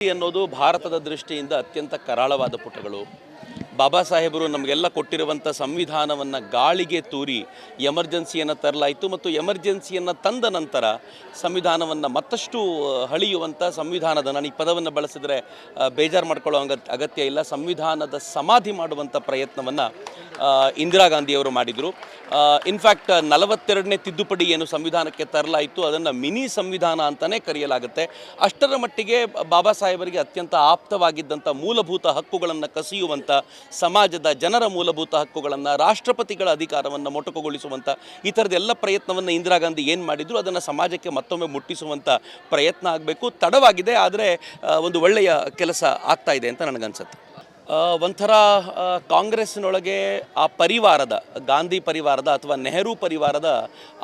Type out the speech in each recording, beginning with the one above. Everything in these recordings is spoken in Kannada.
ಅನ್ನೋದು ಭಾರತದ ದೃಷ್ಟಿಯಿಂದ ಅತ್ಯಂತ ಕರಾಳವಾದ ಪುಟಗಳು. ಬಾಬಾ ಸಾಹೇಬರು ನಮಗೆಲ್ಲ ಕೊಟ್ಟಿರುವಂಥ ಸಂವಿಧಾನವನ್ನು ಗಾಳಿಗೆ ತೂರಿ ಎಮರ್ಜೆನ್ಸಿಯನ್ನು ತರಲಾಯಿತು ಮತ್ತು ಎಮರ್ಜೆನ್ಸಿಯನ್ನು ತಂದ ನಂತರ ಸಂವಿಧಾನವನ್ನು ಮತ್ತಷ್ಟು ಹಳಿಯುವಂಥ ಸಂವಿಧಾನದ, ನಾನು ಈ ಪದವನ್ನು ಬಳಸಿದರೆ ಬೇಜಾರು ಮಾಡ್ಕೊಳ್ಳೋ ಅಗತ್ಯ ಇಲ್ಲ, ಸಂವಿಧಾನದ ಸಮಾಧಿ ಮಾಡುವಂಥ ಪ್ರಯತ್ನವನ್ನು ಇಂದಿರಾ ಗಾಂಧಿಯವರು ಮಾಡಿದರು. ಇನ್ಫ್ಯಾಕ್ಟ್ 42ನೇ ತಿದ್ದುಪಡಿ ಏನು ಸಂವಿಧಾನಕ್ಕೆ ತರಲಾಯಿತು ಅದನ್ನು ಮಿನಿ ಸಂವಿಧಾನ ಅಂತಲೇ ಕರೆಯಲಾಗುತ್ತೆ. ಅಷ್ಟರ ಮಟ್ಟಿಗೆ ಬಾಬಾ ಸಾಹೇಬರಿಗೆ ಅತ್ಯಂತ ಆಪ್ತವಾಗಿದ್ದಂಥ ಮೂಲಭೂತ ಹಕ್ಕುಗಳನ್ನು ಕಸಿಯುವಂಥ, ಸಮಾಜದ ಜನರ ಮೂಲಭೂತ ಹಕ್ಕುಗಳನ್ನು, ರಾಷ್ಟ್ರಪತಿಗಳ ಅಧಿಕಾರವನ್ನು ಮೊಟಕುಗೊಳಿಸುವಂಥ ಈ ಥರದ್ದೆಲ್ಲ ಪ್ರಯತ್ನವನ್ನು ಇಂದಿರಾ ಗಾಂಧಿ ಏನು ಮಾಡಿದ್ರು ಅದನ್ನು ಸಮಾಜಕ್ಕೆ ಮತ್ತೊಮ್ಮೆ ಮುಟ್ಟಿಸುವಂಥ ಪ್ರಯತ್ನ ಆಗಬೇಕು. ತಡವಾಗಿದೆ, ಆದರೆ ಒಂದು ಒಳ್ಳೆಯ ಕೆಲಸ ಆಗ್ತಾ ಇದೆ ಅಂತ ನನಗನ್ಸುತ್ತೆ. ಒಂಥರ ಕಾಂಗ್ರೆಸ್ಸಿನೊಳಗೆ ಆ ಪರಿವಾರದ, ಗಾಂಧಿ ಪರಿವಾರದ ಅಥವಾ ನೆಹರು ಪರಿವಾರದ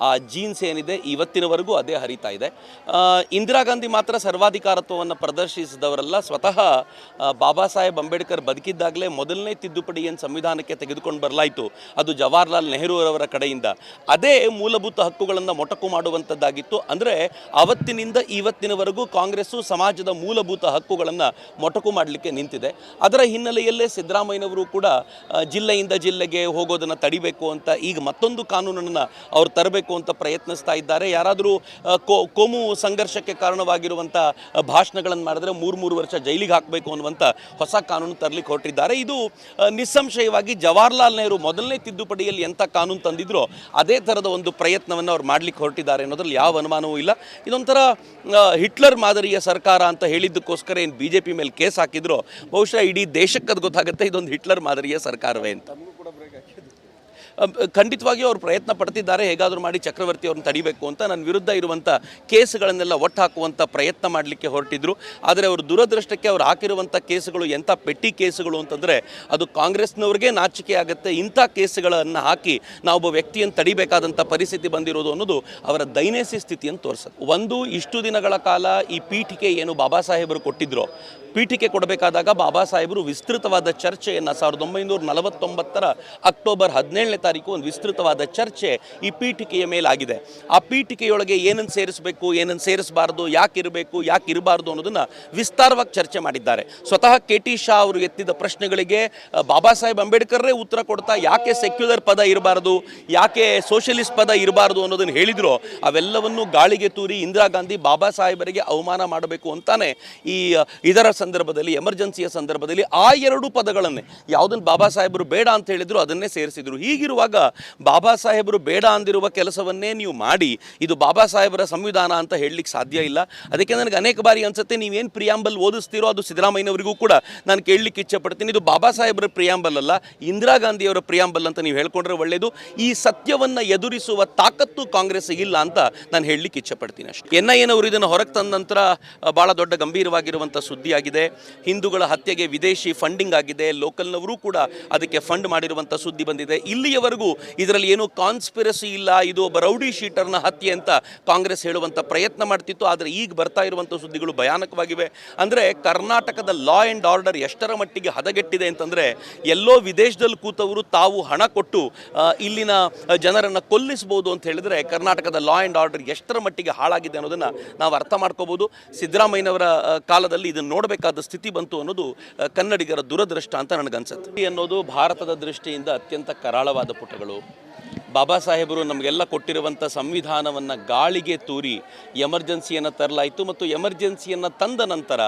ಆ ಜೀನ್ಸ್ ಏನಿದೆ ಇವತ್ತಿನವರೆಗೂ ಅದೇ ಹರಿತಾ ಇದೆ. ಇಂದಿರಾ ಗಾಂಧಿ ಮಾತ್ರ ಸರ್ವಾಧಿಕಾರತ್ವವನ್ನು ಪ್ರದರ್ಶಿಸಿದವರಲ್ಲ. ಸ್ವತಃ ಬಾಬಾ ಸಾಹೇಬ್ ಅಂಬೇಡ್ಕರ್ ಬದುಕಿದ್ದಾಗಲೇ ಮೊದಲನೇ ತಿದ್ದುಪಡಿ ಏನು ಸಂವಿಧಾನಕ್ಕೆ ತೆಗೆದುಕೊಂಡು ಬರಲಾಯಿತು ಅದು ಜವಾಹರ್ಲಾಲ್ ನೆಹರು ಅವರ ಕಡೆಯಿಂದ. ಅದೇ ಮೂಲಭೂತ ಹಕ್ಕುಗಳನ್ನು ಮೊಟಕು ಮಾಡುವಂಥದ್ದಾಗಿತ್ತು. ಅಂದರೆ ಅವತ್ತಿನಿಂದ ಇವತ್ತಿನವರೆಗೂ ಕಾಂಗ್ರೆಸ್ಸು ಸಮಾಜದ ಮೂಲಭೂತ ಹಕ್ಕುಗಳನ್ನು ಮೊಟಕು ಮಾಡಲಿಕ್ಕೆ ನಿಂತಿದೆ. ಅದರ ಹಿನ್ನೆಲೆಯಲ್ಲೇ ಸಿದ್ದರಾಮಯ್ಯನವರು ಕೂಡ ಜಿಲ್ಲೆಯಿಂದ ಜಿಲ್ಲೆಗೆ ಹೋಗೋದನ್ನು ತಡಿಬೇಕು ಅಂತ ಈಗ ಮತ್ತೊಂದು ಕಾನೂನನ್ನು ಅವರು ತರಬೇಕು ಅಂತ ಪ್ರಯತ್ನಿಸ್ತಾ ಇದ್ದಾರೆ. ಯಾರಾದರೂ ಕೋಮು ಸಂಘರ್ಷಕ್ಕೆ ಕಾರಣವಾಗಿರುವಂಥ ಭಾಷಣಗಳನ್ನು ಮಾಡಿದ್ರೆ 3 ವರ್ಷ ಜೈಲಿಗೆ ಹಾಕಬೇಕು ಅನ್ನುವಂಥ ಹೊಸ ಕಾನೂನು ತರಲಿಕ್ಕೆ ಹೊರಟಿದ್ದಾರೆ. ಇದು ನಿಸ್ಸಂಶಯವಾಗಿ ಜವಾಹರ್ಲಾಲ್ ನೆಹರು ಮೊದಲನೇ ತಿದ್ದುಪಡಿಯಲ್ಲಿ ಎಂಥ ಕಾನೂನು ತಂದಿದ್ರೋ ಅದೇ ಥರದ ಒಂದು ಪ್ರಯತ್ನವನ್ನು ಅವ್ರು ಮಾಡಲಿಕ್ಕೆ ಹೊರಟಿದ್ದಾರೆ ಅನ್ನೋದ್ರಲ್ಲಿ ಯಾವ ಅನುಮಾನವೂ ಇಲ್ಲ. ಇದೊಂಥರ ಹಿಟ್ಲರ್ ಮಾದರಿಯ ಸರ್ಕಾರ ಅಂತ ಹೇಳಿದ್ದಕ್ಕೋಸ್ಕರ ಏನು BJP ಮೇಲೆ ಕೇಸ್ ಹಾಕಿದ್ರು, ಬಹುಶಃ ಇಡೀ ದೇಶಕ್ಕೆ ಅದು ಗೊತ್ತಾಗುತ್ತೆ ಇದೊಂದು ಹಿಟ್ಲರ್ ಮಾದರಿಯ ಸರ್ಕಾರವೇ ಅಂತ. ಖಂಡಿತವಾಗಿಯೂ ಅವರು ಪ್ರಯತ್ನ ಪಡ್ತಿದ್ದಾರೆ, ಹೇಗಾದರೂ ಮಾಡಿ ಚಕ್ರವರ್ತಿ ಅವ್ರನ್ನ ತಡಿಬೇಕು ಅಂತ. ನನ್ನ ವಿರುದ್ಧ ಇರುವಂಥ ಕೇಸುಗಳನ್ನೆಲ್ಲ ಒಟ್ಟು ಹಾಕುವಂಥ ಪ್ರಯತ್ನ ಮಾಡಲಿಕ್ಕೆ ಹೊರಟಿದ್ರು. ಆದರೆ ಅವರು ದುರದೃಷ್ಟಕ್ಕೆ ಅವ್ರು ಹಾಕಿರುವಂಥ ಕೇಸುಗಳು ಎಂಥ ಪೆಟ್ಟಿ ಕೇಸುಗಳು ಅಂತಂದರೆ ಅದು ಕಾಂಗ್ರೆಸ್ನವ್ರಿಗೆ ನಾಚಿಕೆ ಆಗುತ್ತೆ. ಇಂಥ ಕೇಸುಗಳನ್ನು ಹಾಕಿ ನಾವೊಬ್ಬ ವ್ಯಕ್ತಿಯನ್ನು ತಡಿಬೇಕಾದಂಥ ಪರಿಸ್ಥಿತಿ ಬಂದಿರೋದು ಅನ್ನೋದು ಅವರ ದೈನಸಿ ಸ್ಥಿತಿಯನ್ನು ತೋರಿಸುತ್ತೆ. ಒಂದು, ಇಷ್ಟು ದಿನಗಳ ಕಾಲ ಈ ಪೀಠಿಕೆ ಏನು ಬಾಬಾ ಸಾಹೇಬರು ಕೊಟ್ಟಿದ್ರು, ಪೀಠಿಕೆ ಕೊಡಬೇಕಾದಾಗ ಬಾಬಾ ಸಾಹೇಬರು ವಿಸ್ತೃತವಾದ ಚರ್ಚೆಯನ್ನು 1949 ಅಕ್ಟೋಬರ್ 17ನೇ ತಾರೀಕು ಒಂದು ವಿಸ್ತೃತವಾದ ಚರ್ಚೆ ಈ ಪೀಠಿಕೆಯ ಮೇಲಾಗಿದೆ. ಆ ಪೀಠಿಕೆಯೊಳಗೆ ಏನನ್ನು ಸೇರಿಸಬೇಕು, ಏನನ್ನು ಸೇರಿಸಬಾರ್ದು, ಯಾಕೆ ಇರಬೇಕು, ಯಾಕೆ ಇರಬಾರ್ದು ಅನ್ನೋದನ್ನು ವಿಸ್ತಾರವಾಗಿ ಚರ್ಚೆ ಮಾಡಿದ್ದಾರೆ. ಸ್ವತಃ KT ಶಾ ಅವರು ಎತ್ತಿದ ಪ್ರಶ್ನೆಗಳಿಗೆ ಬಾಬಾ ಸಾಹೇಬ್ ಅಂಬೇಡ್ಕರ್ರೇ ಉತ್ತರ ಕೊಡ್ತಾ ಯಾಕೆ ಸೆಕ್ಯುಲರ್ ಪದ ಇರಬಾರ್ದು, ಯಾಕೆ ಸೋಷಿಯಲಿಸ್ಟ್ ಪದ ಇರಬಾರ್ದು ಅನ್ನೋದನ್ನು ಹೇಳಿದ್ರು. ಅವೆಲ್ಲವನ್ನು ಗಾಳಿಗೆ ತೂರಿ ಇಂದಿರಾ ಗಾಂಧಿ ಬಾಬಾ ಸಾಹೇಬರಿಗೆ ಅವಮಾನ ಮಾಡಬೇಕು ಅಂತಾನೆ ಇದರ ಸಂದರ್ಭದಲ್ಲಿ, ಎಮರ್ಜೆನ್ಸಿಯ ಸಂದರ್ಭದಲ್ಲಿ ಆ 2 ಪದಗಳನ್ನೇ, ಯಾವುದನ್ನು ಬಾಬಾ ಸಾಹೇಬರು ಬೇಡ ಅಂತ ಹೇಳಿದ್ರು ಅದನ್ನೇ ಸೇರಿಸಿದ್ರು. ಹೀಗಿರುವಾಗ ಬಾಬಾ ಸಾಹೇಬರು ಬೇಡ ಅಂದಿರುವ ಕೆಲಸವನ್ನೇ ನೀವು ಮಾಡಿ ಇದು ಬಾಬಾ ಸಾಹೇಬರ ಸಂವಿಧಾನ ಅಂತ ಹೇಳಲಿಕ್ಕೆ ಸಾಧ್ಯ ಇಲ್ಲ. ಅದಕ್ಕೆ ನನಗೆ ಅನೇಕ ಬಾರಿ ಅನ್ಸುತ್ತೆ, ನೀವೇನು ಪ್ರಿಯಾಂಬಲ್ ಓದಿಸ್ತೀರೋ ಅದು ಸಿದ್ದರಾಮಯ್ಯನವರಿಗೂ ಕೂಡ ನಾನು ಕೇಳಲಿಕ್ಕೆ ಇಚ್ಛೆ ಪಡ್ತೀನಿ, ಇದು ಬಾಬಾ ಸಾಹೇಬರ ಪ್ರಿಯಾಂಬಲ್ ಅಲ್ಲ, ಇಂದಿರಾ ಗಾಂಧಿಯವರ ಪ್ರಿಯಾಂಬಲ್ ಅಂತ ನೀವು ಹೇಳ್ಕೊಂಡ್ರೆ ಒಳ್ಳೆಯದು. ಈ ಸತ್ಯವನ್ನು ಎದುರಿಸುವ ತಾಕತ್ತು ಕಾಂಗ್ರೆಸ್ ಇಲ್ಲ ಅಂತ ನಾನು ಹೇಳಲಿಕ್ಕೆ ಇಚ್ಛೆ ಪಡ್ತೀನಿ ಅಷ್ಟೇ. NIA ಇದನ್ನು ಹೊರಗೆ ತಂದ ನಂತರ ಭಾಳ ದೊಡ್ಡ ಗಂಭೀರವಾಗಿರುವಂಥ ಸುದ್ದಿಯಾಗಿದೆ. ಹಿಂದೂಗಳ ಹತ್ಯೆಗೆ ವಿದೇಶಿ ಫಂಡಿಂಗ್ ಆಗಿದೆ, ಲೋಕಲ್ನವರು ಕೂಡ ಅದಕ್ಕೆ ಫಂಡ್ ಮಾಡಿರುವಂಥ ಸುದ್ದಿ ಬಂದಿದೆ. ಇಲ್ಲಿಯವರೆಗೂ ಇದರಲ್ಲಿ ಏನೂ ಕಾನ್ಸ್ಪಿರಸಿ ಇಲ್ಲ, ಇದು ಒಬ್ಬ ರೌಡಿ ಶೀಟರ್ನ ಹತ್ಯೆ ಅಂತ ಕಾಂಗ್ರೆಸ್ ಹೇಳುವಂಥ ಪ್ರಯತ್ನ ಮಾಡ್ತಿತ್ತು. ಆದರೆ ಈಗ ಬರ್ತಾ ಇರುವಂಥ ಸುದ್ದಿಗಳು ಭಯಾನಕವಾಗಿವೆ. ಅಂದರೆ ಕರ್ನಾಟಕದ ಲಾ ಆ್ಯಂಡ್ ಆರ್ಡರ್ ಎಷ್ಟರ ಮಟ್ಟಿಗೆ ಹದಗೆಟ್ಟಿದೆ ಅಂತಂದರೆ, ಎಲ್ಲೋ ವಿದೇಶದಲ್ಲಿ ಕೂತವರು ತಾವು ಹಣ ಕೊಟ್ಟು ಇಲ್ಲಿನ ಜನರನ್ನು ಕೊಲ್ಲಿಸ್ಬೋದು ಅಂತ ಹೇಳಿದರೆ ಕರ್ನಾಟಕದ ಲಾ ಆ್ಯಂಡ್ ಆರ್ಡರ್ ಎಷ್ಟರ ಮಟ್ಟಿಗೆ ಹಾಳಾಗಿದೆ ಅನ್ನೋದನ್ನು ನಾವು ಅರ್ಥ ಮಾಡ್ಕೋಬೋದು. ಸಿದ್ದರಾಮಯ್ಯನವರ ಕಾಲದಲ್ಲಿ ಇದನ್ನು ನೋಡಬೇಕಾದ ಸ್ಥಿತಿ ಬಂತು ಅನ್ನೋದು ಕನ್ನಡಿಗರ ದುರದೃಷ್ಟ ಅಂತ ನನಗನ್ಸುತ್ತೆ. ಅನ್ನೋದು ಭಾರತದ ದೃಷ್ಟಿಯಿಂದ ಅತ್ಯಂತ ಕರಾಳವಾದ ಪುಟಗಳು. ಬಾಬಾ ಸಾಹೇಬರು ನಮಗೆಲ್ಲ ಕೊಟ್ಟಿರುವಂಥ ಸಂವಿಧಾನವನ್ನು ಗಾಳಿಗೆ ತೂರಿ ಎಮರ್ಜೆನ್ಸಿಯನ್ನು ತರಲಾಯಿತು ಮತ್ತು ಎಮರ್ಜೆನ್ಸಿಯನ್ನು ತಂದ ನಂತರ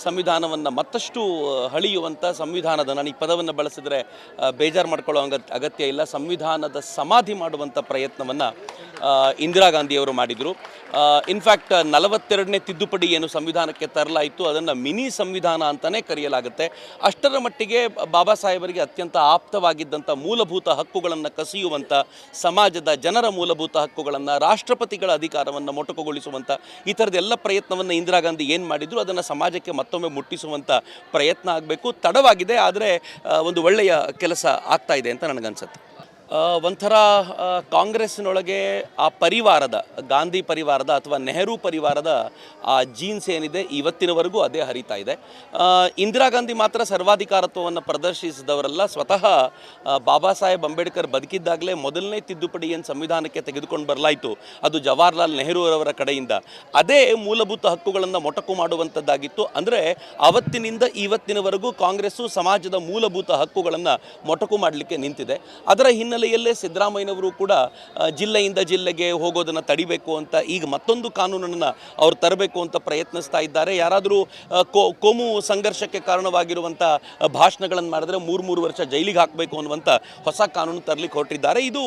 ಸಂವಿಧಾನವನ್ನು ಮತ್ತಷ್ಟು ಹಳಿಯುವಂಥ ಸಂವಿಧಾನದ, ನಾನು ಈ ಪದವನ್ನು ಬಳಸಿದರೆ ಬೇಜಾರು ಮಾಡ್ಕೊಳ್ಳೋ ಅಗತ್ಯ ಇಲ್ಲ, ಸಂವಿಧಾನದ ಸಮಾಧಿ ಮಾಡುವಂಥ ಪ್ರಯತ್ನವನ್ನು ಇಂದಿರಾ ಗಾಂಧಿಯವರು ಮಾಡಿದರು. ಇನ್ಫ್ಯಾಕ್ಟ್ 42ನೇ ತಿದ್ದುಪಡಿ ಏನು ಸಂವಿಧಾನಕ್ಕೆ ತರಲಾಯಿತು ಅದನ್ನು ಮಿನಿ ಸಂವಿಧಾನ ಅಂತಲೇ ಕರೆಯಲಾಗುತ್ತೆ. ಅಷ್ಟರ ಮಟ್ಟಿಗೆ ಬಾಬಾ ಸಾಹೇಬರಿಗೆ ಅತ್ಯಂತ ಆಪ್ತವಾಗಿದ್ದಂಥ ಮೂಲಭೂತ ಹಕ್ಕುಗಳನ್ನು ಕಸಿಯುವಂಥ, ಸಮಾಜದ ಜನರ ಮೂಲಭೂತ ಹಕ್ಕುಗಳನ್ನು, ರಾಷ್ಟ್ರಪತಿಗಳ ಅಧಿಕಾರವನ್ನು ಮೊಟಕುಗೊಳಿಸುವಂಥ ಈ ಥರದ್ದೆಲ್ಲ ಪ್ರಯತ್ನವನ್ನು ಇಂದಿರಾ ಗಾಂಧಿ ಏನು ಮಾಡಿದ್ರು ಅದನ್ನು ಸಮಾಜಕ್ಕೆ ಮತ್ತೊಮ್ಮೆ ಮುಟ್ಟಿಸುವಂಥ ಪ್ರಯತ್ನ ಆಗಬೇಕು. ತಡವಾಗಿದೆ, ಆದರೆ ಒಂದು ಒಳ್ಳೆಯ ಕೆಲಸ ಆಗ್ತಾ ಇದೆ ಅಂತ ನನಗನ್ಸುತ್ತೆ. ಒಂಥರ ಕಾಂಗ್ರೆಸ್ಸಿನೊಳಗೆ ಆ ಪರಿವಾರದ ಗಾಂಧಿ ಪರಿವಾರದ ಅಥವಾ ನೆಹರು ಪರಿವಾರದ ಆ ಜೀನ್ಸ್ ಏನಿದೆ ಇವತ್ತಿನವರೆಗೂ ಅದೇ ಹರಿತಾ ಇದೆ. ಇಂದಿರಾ ಗಾಂಧಿ ಮಾತ್ರ ಸರ್ವಾಧಿಕಾರತ್ವವನ್ನು ಪ್ರದರ್ಶಿಸಿದವರಲ್ಲ. ಸ್ವತಃ ಬಾಬಾ ಸಾಹೇಬ್ ಅಂಬೇಡ್ಕರ್ ಬದುಕಿದ್ದಾಗಲೇ ಮೊದಲನೇ ತಿದ್ದುಪಡಿಯನ್ನು ಸಂವಿಧಾನಕ್ಕೆ ತೆಗೆದುಕೊಂಡು ಬರಲಾಯಿತು. ಅದು ಜವಾಹರ್ಲಾಲ್ ನೆಹರು ಅವರ ಕಡೆಯಿಂದ. ಅದೇ ಮೂಲಭೂತ ಹಕ್ಕುಗಳನ್ನು ಮೊಟಕು ಮಾಡುವಂಥದ್ದಾಗಿತ್ತು. ಅಂದರೆ ಅವತ್ತಿನಿಂದ ಇವತ್ತಿನವರೆಗೂ ಕಾಂಗ್ರೆಸ್ಸು ಸಮಾಜದ ಮೂಲಭೂತ ಹಕ್ಕುಗಳನ್ನು ಮೊಟಕು ಮಾಡಲಿಕ್ಕೆ ನಿಂತಿದೆ. ಅದರ ಹಿನ್ನೆಲೆಯಲ್ಲೇ ಸಿದ್ದರಾಮಯ್ಯನವರು ಕೂಡ ಜಿಲ್ಲೆಯಿಂದ ಜಿಲ್ಲೆಗೆ ಹೋಗೋದನ್ನು ತಡಿಬೇಕು ಅಂತ ಈಗ ಮತ್ತೊಂದು ಕಾನೂನನ್ನು ಅವರು ತರಬೇಕು ಅಂತ ಪ್ರಯತ್ನಿಸ್ತಾ ಇದ್ದಾರೆ. ಯಾರಾದರೂ ಕೋಮು ಸಂಘರ್ಷಕ್ಕೆ ಕಾರಣವಾಗಿರುವಂಥ ಭಾಷಣಗಳನ್ನು ಮಾಡಿದ್ರೆ 3 ವರ್ಷ ಜೈಲಿಗೆ ಹಾಕಬೇಕು ಅನ್ನುವಂಥ ಹೊಸ ಕಾನೂನು ತರಲಿಕ್ಕೆ ಹೊರಟಿದ್ದಾರೆ. ಇದು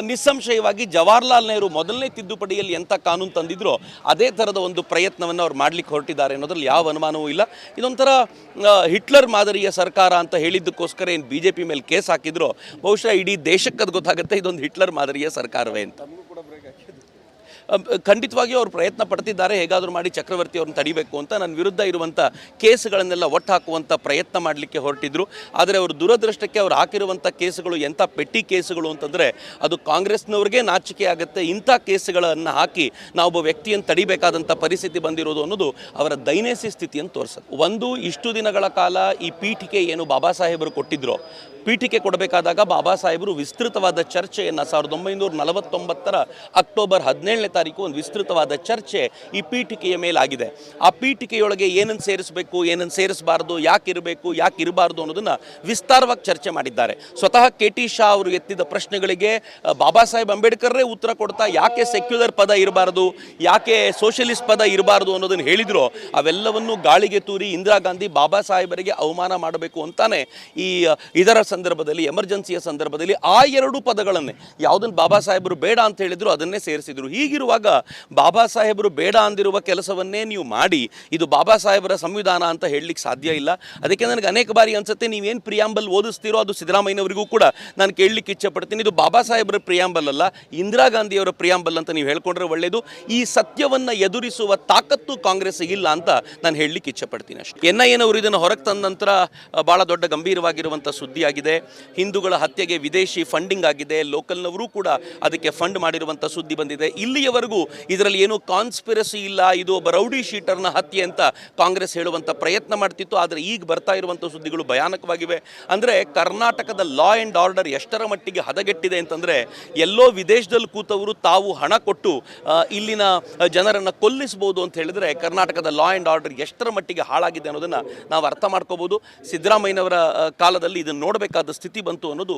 ನಿಸ್ಸಂಶಯವಾಗಿ ಜವಾಹರ್ಲಾಲ್ ನೆಹರು ಮೊದಲನೇ ತಿದ್ದುಪಡಿಯಲ್ಲಿ ಎಂಥ ಕಾನೂನು ತಂದಿದ್ರೋ ಅದೇ ಥರದ ಒಂದು ಪ್ರಯತ್ನವನ್ನು ಅವ್ರು ಮಾಡಲಿಕ್ಕೆ ಹೊರಟಿದ್ದಾರೆ ಅನ್ನೋದ್ರಲ್ಲಿ ಯಾವ ಅನುಮಾನವೂ ಇಲ್ಲ. ಇದೊಂಥರ ಹಿಟ್ಲರ್ ಮಾದರಿಯ ಸರ್ಕಾರ ಅಂತ ಹೇಳಿದ್ದಕ್ಕೋಸ್ಕರ ಏನು BJP ಮೇಲೆ ಕೇಸ್ ಹಾಕಿದ್ರು, ಬಹುಶಃ ಇಡೀ ದೇಶಕ್ಕೆ ಅದು ಗೊತ್ತಾಗುತ್ತೆ ಇದೊಂದು ಹಿಟ್ಲರ್ ಮಾದರಿಯ ಸರ್ಕಾರವೇ ಅಂತ. ಖಂಡಿತವಾಗಿಯೂ ಅವರು ಪ್ರಯತ್ನ ಪಡ್ತಿದ್ದಾರೆ, ಹೇಗಾದರೂ ಮಾಡಿ ಚಕ್ರವರ್ತಿ ಅವ್ರನ್ನ ತಡಿಬೇಕು ಅಂತ. ನನ್ನ ವಿರುದ್ಧ ಇರುವಂಥ ಕೇಸುಗಳನ್ನೆಲ್ಲ ಒಟ್ಟು ಹಾಕುವಂಥ ಪ್ರಯತ್ನ ಮಾಡಲಿಕ್ಕೆ ಹೊರಟಿದ್ರು. ಆದರೆ ಅವರು ದುರದೃಷ್ಟಕ್ಕೆ ಅವ್ರು ಹಾಕಿರುವಂಥ ಕೇಸುಗಳು ಎಂಥ ಪೆಟ್ಟಿ ಕೇಸುಗಳು ಅಂತಂದರೆ ಅದು ಕಾಂಗ್ರೆಸ್ನವ್ರಿಗೆ ನಾಚಿಕೆ ಆಗುತ್ತೆ. ಇಂಥ ಕೇಸುಗಳನ್ನು ಹಾಕಿ ನಾವೊಬ್ಬ ವ್ಯಕ್ತಿಯನ್ನು ತಡಿಬೇಕಾದಂಥ ಪರಿಸ್ಥಿತಿ ಬಂದಿರೋದು ಅನ್ನೋದು ಅವರ ದೈನಸಿ ಸ್ಥಿತಿಯನ್ನು ತೋರಿಸುತ್ತೆ. ಒಂದು, ಇಷ್ಟು ದಿನಗಳ ಕಾಲ ಈ ಪೀಠಿಕೆ ಏನು ಬಾಬಾ ಸಾಹೇಬರು ಕೊಟ್ಟಿದ್ರು, ಪೀಠಿಕೆ ಕೊಡಬೇಕಾದಾಗ ಬಾಬಾ ಸಾಹೇಬರು ವಿಸ್ತೃತವಾದ ಚರ್ಚೆಯನ್ನು 1949 ಅಕ್ಟೋಬರ್ 17ನೇ ತಾರೀಕು ಒಂದು ವಿಸ್ತೃತವಾದ ಚರ್ಚೆ ಈ ಪೀಠಿಕೆಯ ಮೇಲಾಗಿದೆ. ಆ ಪೀಠಿಕೆಯೊಳಗೆ ಏನನ್ನು ಸೇರಿಸಬೇಕು, ಏನನ್ನು ಸೇರಿಸಬಾರ್ದು, ಯಾಕೆ ಇರಬೇಕು, ಯಾಕೆ ಇರಬಾರ್ದು ಅನ್ನೋದನ್ನು ವಿಸ್ತಾರವಾಗಿ ಚರ್ಚೆ ಮಾಡಿದ್ದಾರೆ. ಸ್ವತಃ KT ಶಾ ಅವರು ಎತ್ತಿದ ಪ್ರಶ್ನೆಗಳಿಗೆ ಬಾಬಾ ಸಾಹೇಬ್ ಅಂಬೇಡ್ಕರ್ರೇ ಉತ್ತರ ಕೊಡ್ತಾ ಯಾಕೆ ಸೆಕ್ಯುಲರ್ ಪದ ಇರಬಾರ್ದು, ಯಾಕೆ ಸೋಷಿಯಲಿಸ್ಟ್ ಪದ ಇರಬಾರ್ದು ಅನ್ನೋದನ್ನು ಹೇಳಿದ್ರು. ಅವೆಲ್ಲವನ್ನು ಗಾಳಿಗೆ ತೂರಿ ಇಂದಿರಾ ಗಾಂಧಿ ಬಾಬಾ ಸಾಹೇಬರಿಗೆ ಅವಮಾನ ಮಾಡಬೇಕು ಅಂತಾನೆ ಇದರ ಸಂದರ್ಭದಲ್ಲಿ, ಎಮರ್ಜೆನ್ಸಿಯ ಸಂದರ್ಭದಲ್ಲಿ ಆ 2 ಪದಗಳನ್ನೇ ಯಾವುದನ್ನು ಬಾಬಾ ಸಾಹೇಬರು ಬೇಡ ಅಂತ ಹೇಳಿದ್ರು ಅದನ್ನೇ ಸೇರಿಸಿದ್ರು. ಹೀಗಿರುವಾಗ ಬಾಬಾ ಸಾಹೇಬರು ಬೇಡ ಅಂದಿರುವ ಕೆಲಸವನ್ನೇ ನೀವು ಮಾಡಿ ಇದು ಬಾಬಾ ಸಾಹೇಬರ ಸಂವಿಧಾನ ಅಂತ ಹೇಳಲಿಕ್ಕೆ ಸಾಧ್ಯ ಇಲ್ಲ. ಅದಕ್ಕೆ ನನಗೆ ಅನೇಕ ಬಾರಿ ಅನ್ಸುತ್ತೆ, ನೀವೇನು ಪ್ರಿಯಾಂಬಲ್ ಓದಿಸ್ತೀರೋ ಅದು ಸಿದ್ದರಾಮಯ್ಯನವರಿಗೂ ಕೂಡ ನಾನು ಕೇಳಲಿಕ್ಕೆ ಇಚ್ಛೆ ಪಡ್ತೀನಿ. ಇದು ಬಾಬಾ ಸಾಹೇಬರ ಪ್ರಿಯಾಂಬಲ್ ಅಲ್ಲ, ಇಂದಿರಾ ಗಾಂಧಿಯವರ ಪ್ರಿಯಾಂಬಲ್ ಅಂತ ನೀವು ಹೇಳ್ಕೊಂಡ್ರೆ ಒಳ್ಳೆಯದು. ಈ ಸತ್ಯವನ್ನು ಎದುರಿಸುವ ತಾಕತ್ತು ಕಾಂಗ್ರೆಸ್ ಇಲ್ಲ ಅಂತ ನಾನು ಹೇಳಲಿಕ್ಕೆ ಇಚ್ಛೆ ಪಡ್ತೀನಿ ಅಷ್ಟೇ. NIA ಇದನ್ನು ಹೊರಗೆ ತಂದ ನಂತರ ಭಾಳ ದೊಡ್ಡ ಗಂಭೀರವಾಗಿರುವಂಥ ಸುದ್ದಿಯಾಗಿದೆ. ಹಿಂದೂಗಳ ಹತ್ಯೆಗೆ ವಿದೇಶಿ ಫಂಡಿಂಗ್ ಆಗಿದೆ, ಲೋಕಲ್ನವರು ಕೂಡ ಅದಕ್ಕೆ ಫಂಡ್ ಮಾಡಿರುವಂಥ ಸುದ್ದಿ ಬಂದಿದೆ. ಇಲ್ಲಿಯವರೆಗೂ ಇದರಲ್ಲಿ ಏನೂ ಕಾನ್ಸ್ಪಿರಸಿ ಇಲ್ಲ, ಇದು ಒಬ್ಬ ರೌಡಿ ಶೀಟರ್ನ ಹತ್ಯೆ ಅಂತ ಕಾಂಗ್ರೆಸ್ ಹೇಳುವಂಥ ಪ್ರಯತ್ನ ಮಾಡ್ತಿತ್ತು. ಆದರೆ ಈಗ ಬರ್ತಾ ಇರುವಂಥ ಸುದ್ದಿಗಳು ಭಯಾನಕವಾಗಿವೆ. ಅಂದರೆ ಕರ್ನಾಟಕದ ಲಾ ಆ್ಯಂಡ್ ಆರ್ಡರ್ ಎಷ್ಟರ ಮಟ್ಟಿಗೆ ಹದಗೆಟ್ಟಿದೆ ಅಂತಂದರೆ, ಎಲ್ಲೋ ವಿದೇಶದಲ್ಲಿ ಕೂತವರು ತಾವು ಹಣ ಕೊಟ್ಟು ಇಲ್ಲಿನ ಜನರನ್ನು ಕೊಲ್ಲಿಸ್ಬೋದು ಅಂತ ಹೇಳಿದರೆ ಕರ್ನಾಟಕದ ಲಾ ಆ್ಯಂಡ್ ಆರ್ಡರ್ ಎಷ್ಟರ ಮಟ್ಟಿಗೆ ಹಾಳಾಗಿದೆ ಅನ್ನೋದನ್ನು ನಾವು ಅರ್ಥ ಮಾಡ್ಕೋಬೋದು. ಸಿದ್ದರಾಮಯ್ಯನವರ ಕಾಲದಲ್ಲಿ ಇದನ್ನು ನೋಡಬೇಕಾದ ಸ್ಥಿತಿ ಬಂತು ಅನ್ನೋದು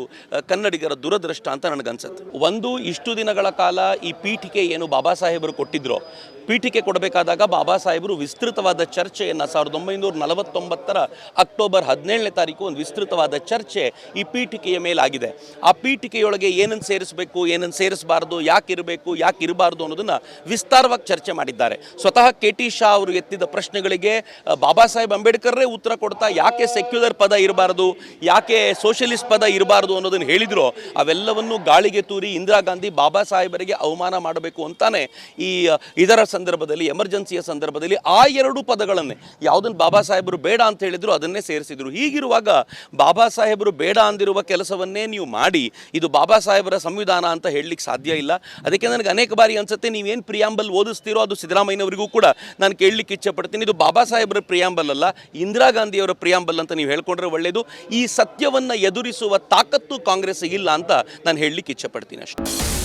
ಕನ್ನಡಿಗರ ದುರದೃಷ್ಟ ಅಂತ ನನಗನ್ಸುತ್ತೆ. ಒಂದು, ಇಷ್ಟು ದಿನಗಳ ಕಾಲ ಈ ಪೀಠಿಕೆ ಏನು ಬಾಬಾ ಸಾಹೇಬರು ಕೊಟ್ಟಿದ್ರು, ಪೀಠಿಕೆ ಕೊಡಬೇಕಾದಾಗ ಬಾಬಾ ಸಾಹೇಬರು ವಿಸ್ತೃತವಾದ ಚರ್ಚೆಯನ್ನು 1949 ಅಕ್ಟೋಬರ್ 17ನೇ ತಾರೀಕು ಒಂದು ವಿಸ್ತೃತವಾದ ಚರ್ಚೆ ಈ ಪೀಠಿಕೆಯ ಮೇಲಾಗಿದೆ. ಆ ಪೀಠಿಕೆಯೊಳಗೆ ಏನನ್ನು ಸೇರಿಸಬೇಕು, ಏನನ್ನು ಸೇರಿಸಬಾರ್ದು, ಯಾಕೆ ಇರಬೇಕು, ಯಾಕೆ ಇರಬಾರ್ದು ಅನ್ನೋದನ್ನು ವಿಸ್ತಾರವಾಗಿ ಚರ್ಚೆ ಮಾಡಿದ್ದಾರೆ. ಸ್ವತಃ KT ಶಾ ಅವರು ಎತ್ತಿದ ಪ್ರಶ್ನೆಗಳಿಗೆ ಬಾಬಾ ಸಾಹೇಬ್ ಅಂಬೇಡ್ಕರ್ರೇ ಉತ್ತರ ಕೊಡ್ತಾ ಯಾಕೆ ಸೆಕ್ಯುಲರ್ ಪದ ಇರಬಾರ್ದು, ಯಾಕೆ ಸೋಷಿಯಲಿಸ್ಟ್ ಪದ ಇರಬಾರ್ದು ಅನ್ನೋದನ್ನು ಹೇಳಿದ್ರು. ಅವೆಲ್ಲವನ್ನು ಗಾಳಿಗೆ ತೂರಿ ಇಂದಿರಾ ಗಾಂಧಿ ಬಾಬಾ ಸಾಹೇಬರಿಗೆ ಅವಮಾನ ಮಾಡಬೇಕು ಅಂತಾನೆ ಇದರ ಸಂದರ್ಭದಲ್ಲಿ, ಎಮರ್ಜೆನ್ಸಿಯ ಸಂದರ್ಭದಲ್ಲಿ ಆ 2 ಪದಗಳನ್ನೇ ಯಾವುದನ್ನು ಬಾಬಾ ಸಾಹೇಬರು ಬೇಡ ಅಂತ ಹೇಳಿದ್ರು ಅದನ್ನೇ ಸೇರಿಸಿದ್ರು. ಹೀಗಿರುವಾಗ ಬಾಬಾ ಸಾಹೇಬರು ಬೇಡ ಅಂದಿರುವ ಕೆಲಸವನ್ನೇ ನೀವು ಮಾಡಿ ಇದು ಬಾಬಾ ಸಾಹೇಬರ ಸಂವಿಧಾನ ಅಂತ ಹೇಳಲಿಕ್ಕೆ ಸಾಧ್ಯ ಇಲ್ಲ. ಅದಕ್ಕೆ ನನಗೆ ಅನೇಕ ಬಾರಿ ಅನ್ಸುತ್ತೆ, ನೀವೇನು ಪ್ರಿಯಾಂಬಲ್ ಓದಿಸ್ತೀರೋ ಅದು ಸಿದ್ದರಾಮಯ್ಯನವರಿಗೂ ಕೂಡ ನಾನು ಕೇಳಲಿಕ್ಕೆ ಇಚ್ಛೆ ಪಡ್ತೀನಿ. ಇದು ಬಾಬಾ ಸಾಹೇಬರ ಪ್ರಿಯಾಂಬಲ್ ಅಲ್ಲ, ಇಂದಿರಾ ಗಾಂಧಿಯವರ ಪ್ರಿಯಾಂಬಲ್ ಅಂತ ನೀವು ಹೇಳ್ಕೊಂಡ್ರೆ ಒಳ್ಳೆಯದು. ಈ ಸತ್ಯವನ್ನು ಎದುರಿಸುವ ತಾಕತ್ತು ಕಾಂಗ್ರೆಸ್ ಇಲ್ಲ ಅಂತ ನಾನು ಹೇಳಲಿಕ್ಕೆ ಇಚ್ಛೆ ಪಡ್ತೀನಿ ಅಷ್ಟೇ.